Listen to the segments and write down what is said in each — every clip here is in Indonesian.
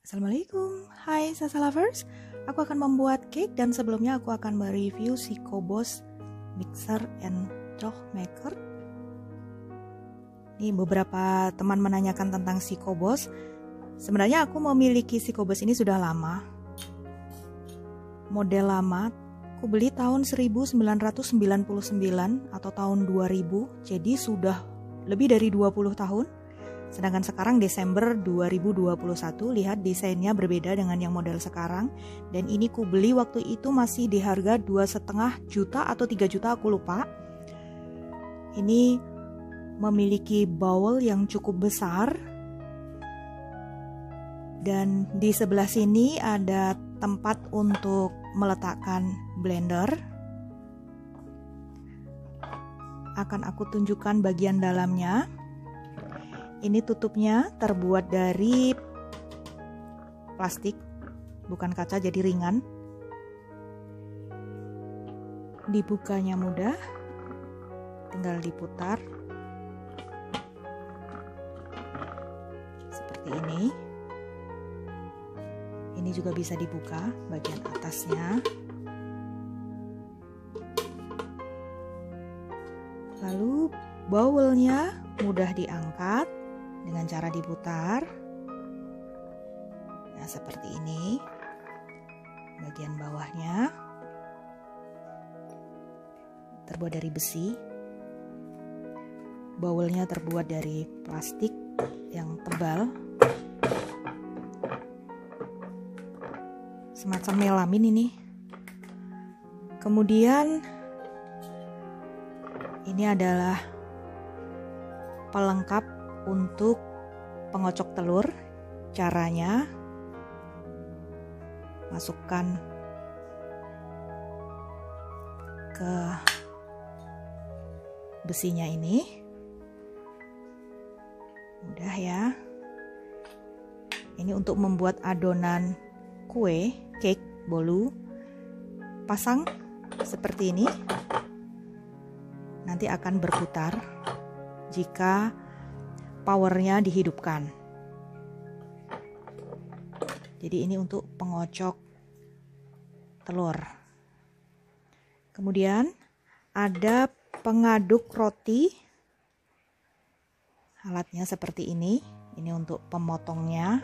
Assalamualaikum, hai Sasa Lovers. Aku akan membuat cake dan sebelumnya aku akan mereview si Cobos Mixer and Dough Maker. Ini beberapa teman menanyakan tentang si Cobos. Sebenarnya aku memiliki si Cobos ini sudah lama. Model lama, aku beli tahun 1999 atau tahun 2000, jadi sudah lebih dari 20 tahun. Sedangkan sekarang Desember 2021, lihat desainnya berbeda dengan yang model sekarang. Dan ini ku beli waktu itu masih di harga 2,5 juta atau 3 juta, aku lupa. Ini memiliki bowl yang cukup besar. Dan di sebelah sini ada tempat untuk meletakkan blender. Akan aku tunjukkan bagian dalamnya. Ini tutupnya terbuat dari plastik, bukan kaca, jadi ringan. Dibukanya mudah, tinggal diputar seperti ini. Ini juga bisa dibuka bagian atasnya. Lalu bowlnya mudah diangkat dengan cara diputar. Nah, seperti ini. Bagian bawahnya terbuat dari besi. Bowlnya terbuat dari plastik yang tebal. Semacam melamin ini. Kemudian ini adalah pelengkap untuk pengocok telur. Caranya, masukkan ke besinya ini. Mudah ya. Ini untuk membuat adonan kue, cake, bolu. Pasang seperti ini. Nanti akan berputar jika powernya dihidupkan. Jadi ini untuk pengocok telur. Kemudian ada pengaduk roti. Alatnya seperti ini. Ini untuk pemotongnya.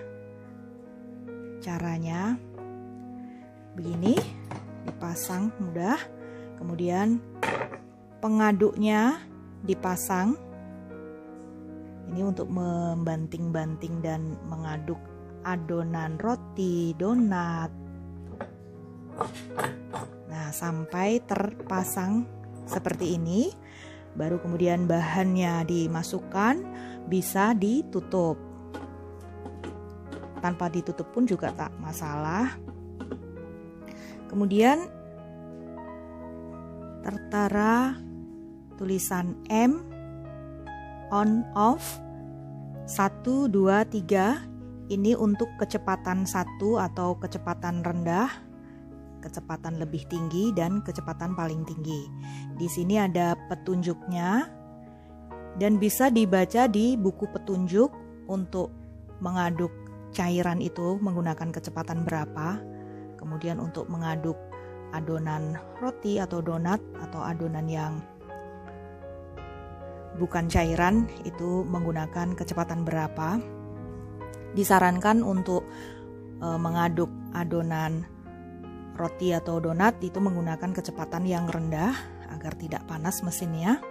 Caranya begini, dipasang mudah. Kemudian pengaduknya dipasang. Ini untuk membanting-banting dan mengaduk adonan roti, donat. Nah, sampai terpasang seperti ini. Baru kemudian bahannya dimasukkan, bisa ditutup. Tanpa ditutup pun juga tak masalah. Kemudian tertera tulisan M, on, off, 1, 2, 3. Ini untuk kecepatan 1 atau kecepatan rendah, kecepatan lebih tinggi, dan kecepatan paling tinggi. Di sini ada petunjuknya dan bisa dibaca di buku petunjuk untuk mengaduk cairan itu menggunakan kecepatan berapa. Kemudian untuk mengaduk adonan roti atau donat atau adonan yang bukan cairan itu menggunakan kecepatan berapa. Disarankan untuk mengaduk adonan roti atau donat itu menggunakan kecepatan yang rendah agar tidak panas mesinnya.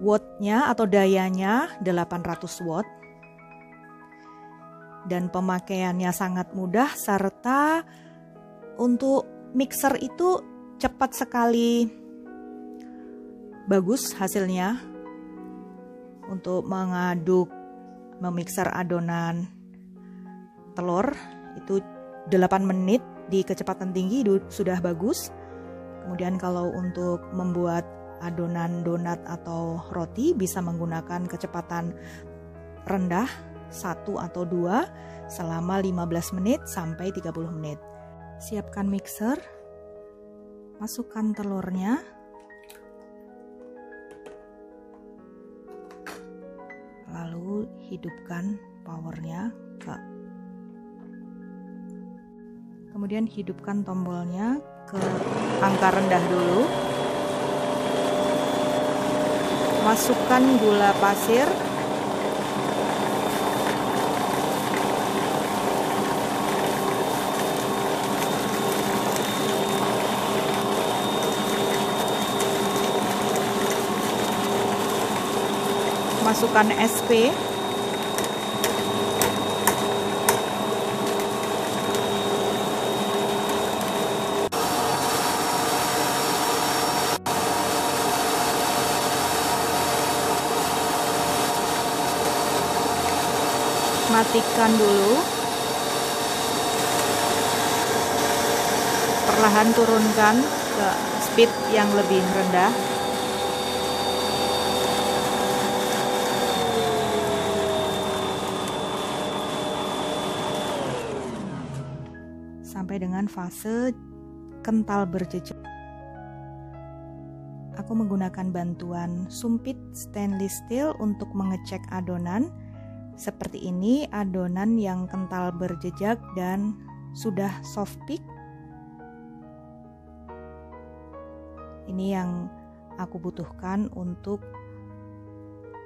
Wattnya atau dayanya 800 watt. Dan pemakaiannya sangat mudah, serta untuk mixer itu cepat sekali bagus hasilnya. Untuk mengaduk, memixer adonan telur itu 8 menit di kecepatan tinggi sudah bagus. Kemudian kalau untuk membuat adonan donat atau roti bisa menggunakan kecepatan rendah 1 atau 2 selama 15 menit sampai 30 menit. Siapkan mixer, masukkan telurnya. Lalu hidupkan powernya ke. Kemudian hidupkan tombolnya ke angka rendah dulu. Masukkan gula pasir. Masukkan SP. Matikan dulu. Perlahan turunkan ke speed yang lebih rendah. Sampai dengan fase kental berjejak. Aku menggunakan bantuan sumpit stainless steel untuk mengecek adonan. Seperti ini adonan yang kental berjejak dan sudah soft peak. Ini yang aku butuhkan untuk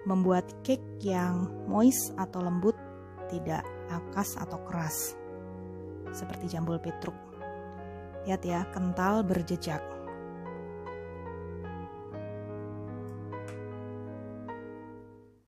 membuat cake yang moist atau lembut, tidak akas atau keras seperti jambul petruk. Lihat ya, kental berjejak.